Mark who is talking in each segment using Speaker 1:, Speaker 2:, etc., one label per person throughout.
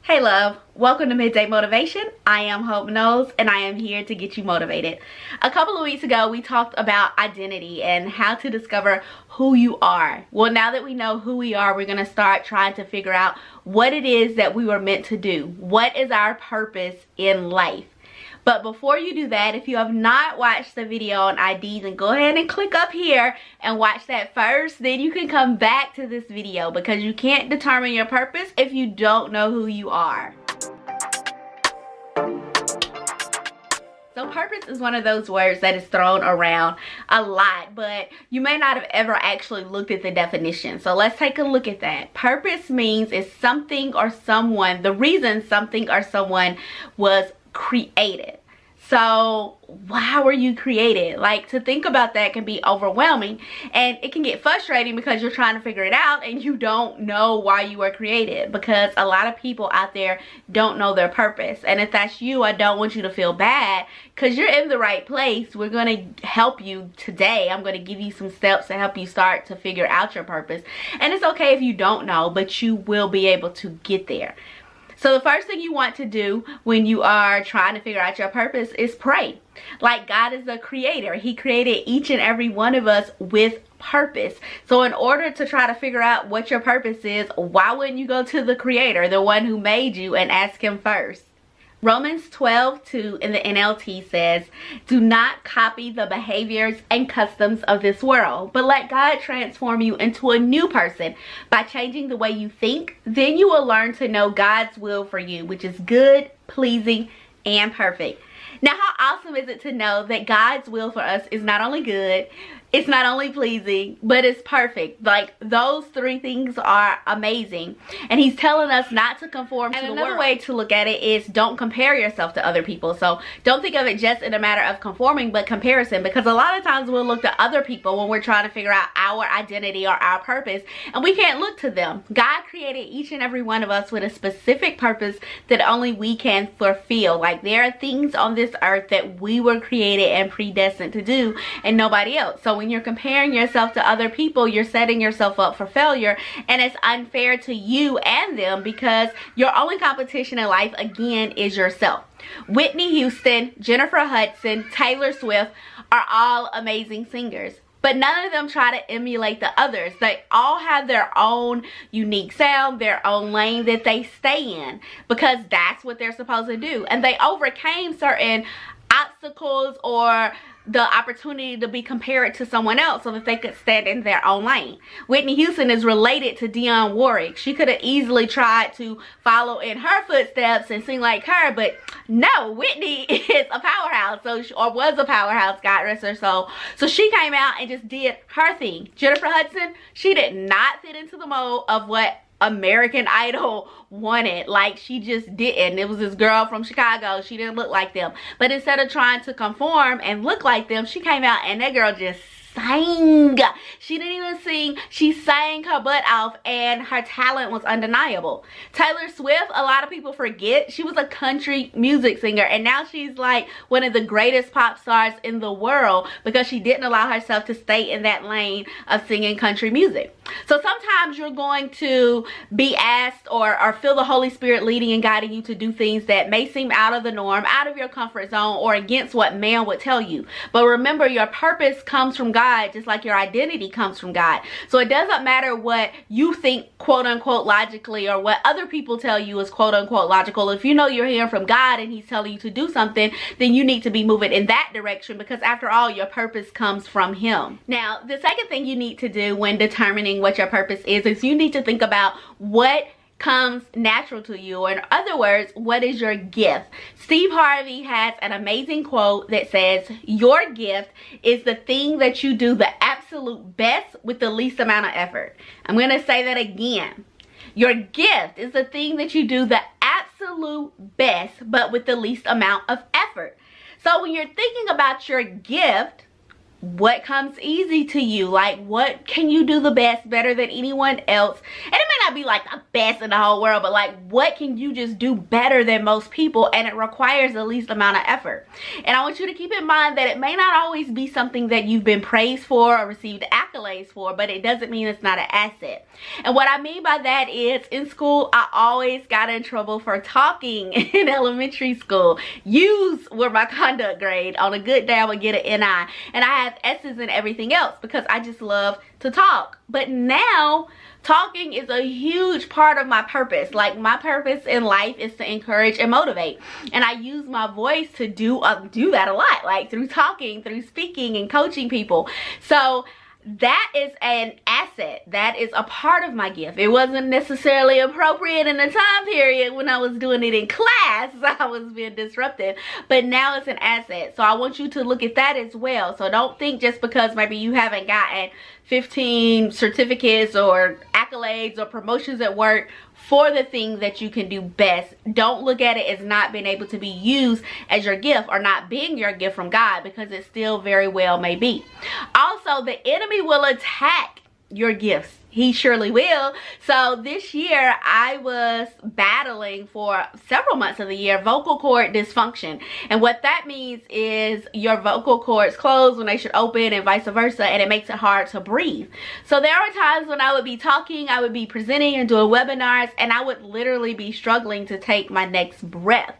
Speaker 1: Hey love, welcome to Midday Motivation. I am Hope Knowles and I am here to get you motivated. A couple of weeks ago we talked about identity and how to discover who you are. Well, now that we know who we are, we're going to start trying to figure out what it is that we were meant to do. What is our purpose in life? But before you do that, if you have not watched the video on ID, then go ahead and click up here and watch that first. Then you can come back to this video because you can't determine your purpose if you don't know who you are. So purpose is one of those words that is thrown around a lot, but you may not have ever actually looked at the definition. So let's take a look at that. Purpose means it's something or someone, the reason something or someone was created. So why were you created? Like, to think about that can be overwhelming and it can get frustrating because you're trying to figure it out and you don't know why you were created, because a lot of people out there don't know their purpose. And if that's you, I don't want you to feel bad because you're in the right place. We're going to help you today. I'm going to give you some steps to help you start to figure out your purpose. And it's okay if you don't know, but you will be able to get there. So the first thing you want to do when you are trying to figure out your purpose is pray. Like, God is the creator. He created each and every one of us with purpose. So in order to try to figure out what your purpose is, why wouldn't you go to the creator, the one who made you, and ask him first? Romans 12:2 in the NLT says, "Do not copy the behaviors and customs of this world, but let God transform you into a new person by changing the way you think. Then you will learn to know God's will for you, which is good, pleasing, and perfect." Now, how awesome is it to know that God's will for us is not only good, it's not only pleasing, but it's perfect. Like, those three things are amazing. And he's telling us not to conform to the world. Another way to look at it is don't compare yourself to other people. So don't think of it just in a matter of conforming, but comparison. Because a lot of times we'll look to other people when we're trying to figure out our identity or our purpose, and we can't look to them. God created each and every one of us with a specific purpose that only we can fulfill. Like, there are things on this earth that we were created and predestined to do, and nobody else. So when you're comparing yourself to other people, you're setting yourself up for failure, and it's unfair to you and them because your only competition in life, again, is yourself. Whitney Houston, Jennifer Hudson, Taylor Swift are all amazing singers, but none of them try to emulate the others. They all have their own unique sound, their own lane that they stay in, because that's what they're supposed to do. And they overcame certain obstacles or the opportunity to be compared to someone else so that they could stand in their own lane. Whitney Houston is related to Dionne Warwick. She could have easily tried to follow in her footsteps and sing like her, but no, Whitney is a powerhouse, or was a powerhouse, God rest her soul. So she came out and just did her thing. Jennifer Hudson, she did not fit into the mold of what American Idol wanted. Like, she just didn't. It was this girl from Chicago. She didn't look like them. But instead of trying to conform and look like them, she came out and that girl just sang. She didn't even sing. She sang her butt off and her talent was undeniable. Taylor Swift, a lot of people forget, she was a country music singer, and now she's like one of the greatest pop stars in the world because she didn't allow herself to stay in that lane of singing country music. So sometimes you're going to be asked or feel the Holy Spirit leading and guiding you to do things that may seem out of the norm, out of your comfort zone, or against what man would tell you. But remember, your purpose comes from God, just like your identity comes from God. So it doesn't matter what you think, quote unquote, logically, or what other people tell you is quote unquote logical. If you know you're hearing from God and he's telling you to do something, then you need to be moving in that direction, because after all, your purpose comes from him. Now, the second thing you need to do when determining what your purpose is you need to think about what comes natural to you, or in other words, what is your gift? Steve Harvey has an amazing quote that says, "Your gift is the thing that you do the absolute best with the least amount of effort." I'm going to say that again. Your gift is the thing that you do the absolute best, but with the least amount of effort. So when you're thinking about your gift, what comes easy to you, like what can you do the best, better than anyone else. And it may not be like the best in the whole world, but like what can you just do better than most people, and it requires the least amount of effort. And I want you to keep in mind that it may not always be something that you've been praised for or received accolades for, but it doesn't mean it's not an asset. And what I mean by that is, in school I always got in trouble for talking in elementary school. U's were my conduct grade. On a good day I would get an NI, and I have S's and everything else because I just love to talk. But now talking is a huge part of my purpose. Like, my purpose in life is to encourage and motivate, and I use my voice to do that a lot, like through talking, through speaking and coaching people. So that is an asset. That is a part of my gift. It wasn't necessarily appropriate in the time period when I was doing it in class. I was being disruptive, but now it's an asset. So I want you to look at that as well. So don't think just because maybe you haven't gotten 15 certificates or accolades or promotions at work for the thing that you can do best. Don't look at it as not being able to be used as your gift or not being your gift from God, because it still very well may be. Also, the enemy will attack your gifts. He surely will. So this year I was battling for several months of the year vocal cord dysfunction, and what that means is your vocal cords close when they should open and vice versa, and it makes it hard to breathe. So there were times when I would be talking, I would be presenting and doing webinars, and I would literally be struggling to take my next breath.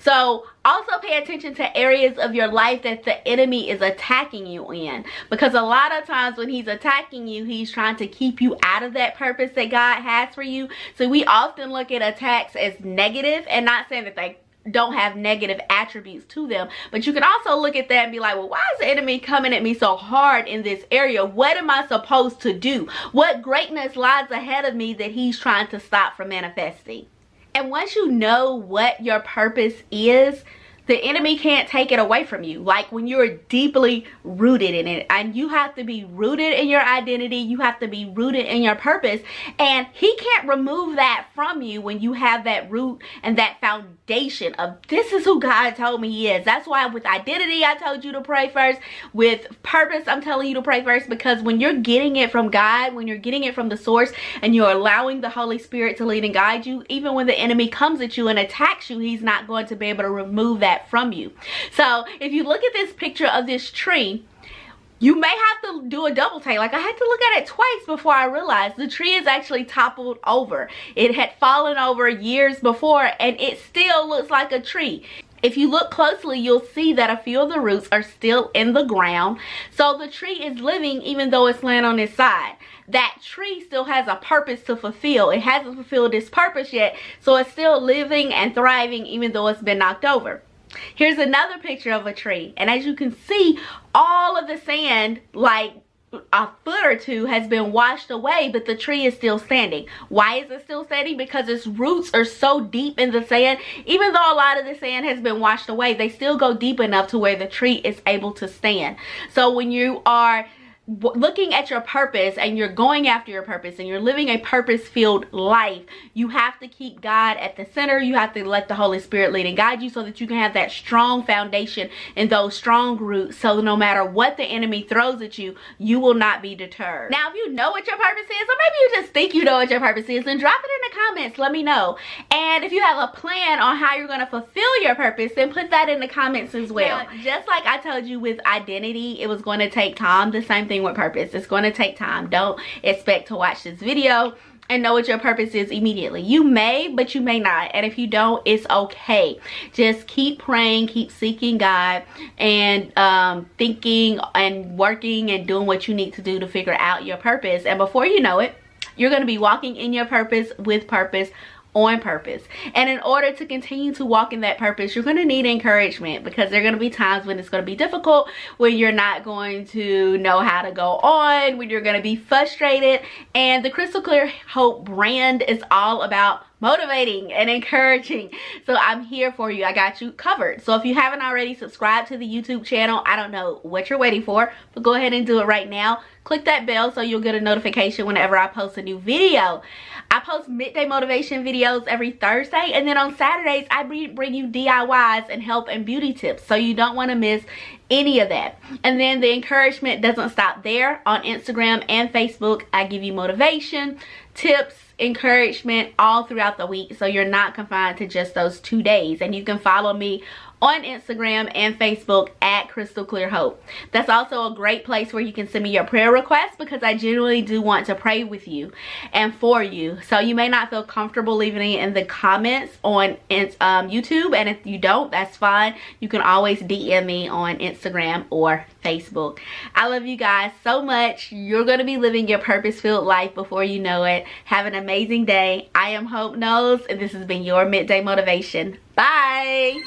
Speaker 1: So also pay attention to areas of your life that the enemy is attacking you in, because a lot of times when he's attacking you, he's trying to keep you out of that purpose that God has for you. So we often look at attacks as negative, and not saying that they don't have negative attributes to them, but you can also look at that and be like, well, why is the enemy coming at me so hard in this area? What am I supposed to do? What greatness lies ahead of me that he's trying to stop from manifesting? And once you know what your purpose is, the enemy can't take it away from you. Like when you're deeply rooted in it, and you have to be rooted in your identity, you have to be rooted in your purpose, and he can't remove that from you when you have that root and that foundation of, this is who God told me he is. That's why with identity I told you to pray first. With purpose I'm telling you to pray first, because when you're getting it from God, when you're getting it from the source, and you're allowing the Holy Spirit to lead and guide you, even when the enemy comes at you and attacks you, he's not going to be able to remove that from you. So if you look at this picture of this tree, you may have to do a double take. Like, I had to look at it twice before I realized the tree is actually toppled over. It had fallen over years before, and it still looks like a tree. If you look closely, you'll see that a few of the roots are still in the ground. So the tree is living even though it's laying on its side. That tree still has a purpose to fulfill. It hasn't fulfilled its purpose yet, so it's still living and thriving even though it's been knocked over. Here's another picture of a tree, and as you can see, all of the sand, like a foot or two, has been washed away, but the tree is still standing. Why is it still standing? Because its roots are so deep in the sand. Even though a lot of the sand has been washed away, they still go deep enough to where the tree is able to stand. So when you are looking at your purpose and you're going after your purpose and you're living a purpose-filled life, you have to keep God at the center. You have to let the Holy Spirit lead and guide you so that you can have that strong foundation and those strong roots, so no matter what the enemy throws at you, you will not be deterred. Now, if you know what your purpose is, or maybe you just think you know what your purpose is, then drop it in the comments. Let me know. And if you have a plan on how you're going to fulfill your purpose, then put that in the comments as well. Now, just like I told you with identity, it was going to take time. The same thing with purpose. It's going to take time. Don't expect to watch this video and know what your purpose is immediately. You may, but you may not. And if you don't, it's okay. Just keep praying, keep seeking God, and thinking and working and doing what you need to do to figure out your purpose. And before you know it, you're going to be walking in your purpose, with purpose, on purpose. And in order to continue to walk in that purpose, you're going to need encouragement, because there are going to be times when it's going to be difficult, when you're not going to know how to go on, when you're going to be frustrated. And the Crystal Clear Hope brand is all about motivating and encouraging. So I'm here for you. I got you covered. So if you haven't already subscribed to the YouTube channel, I don't know what you're waiting for, but go ahead and do it right now. click that bell so you'll get a notification whenever I post a new video. I post midday motivation videos every Thursday, and then on Saturdays I bring you DIYs and health and beauty tips, so you don't want to miss any of that. And then the encouragement doesn't stop there. On Instagram and Facebook, I give you motivation, tips, encouragement all throughout the week, so you're not confined to just those 2 days. And you can follow me on Instagram and Facebook at Crystal Clear Hope. That's also a great place where you can send me your prayer requests, because I genuinely do want to pray with you and for you. So you may not feel comfortable leaving it in the comments on YouTube, and if you don't, that's fine. You can always DM me on Instagram or Facebook. I love you guys so much. You're going to be living your purpose-filled life before you know it. Have an amazing day. I am Hope Knowles, and this has been your Midday Motivation. Bye.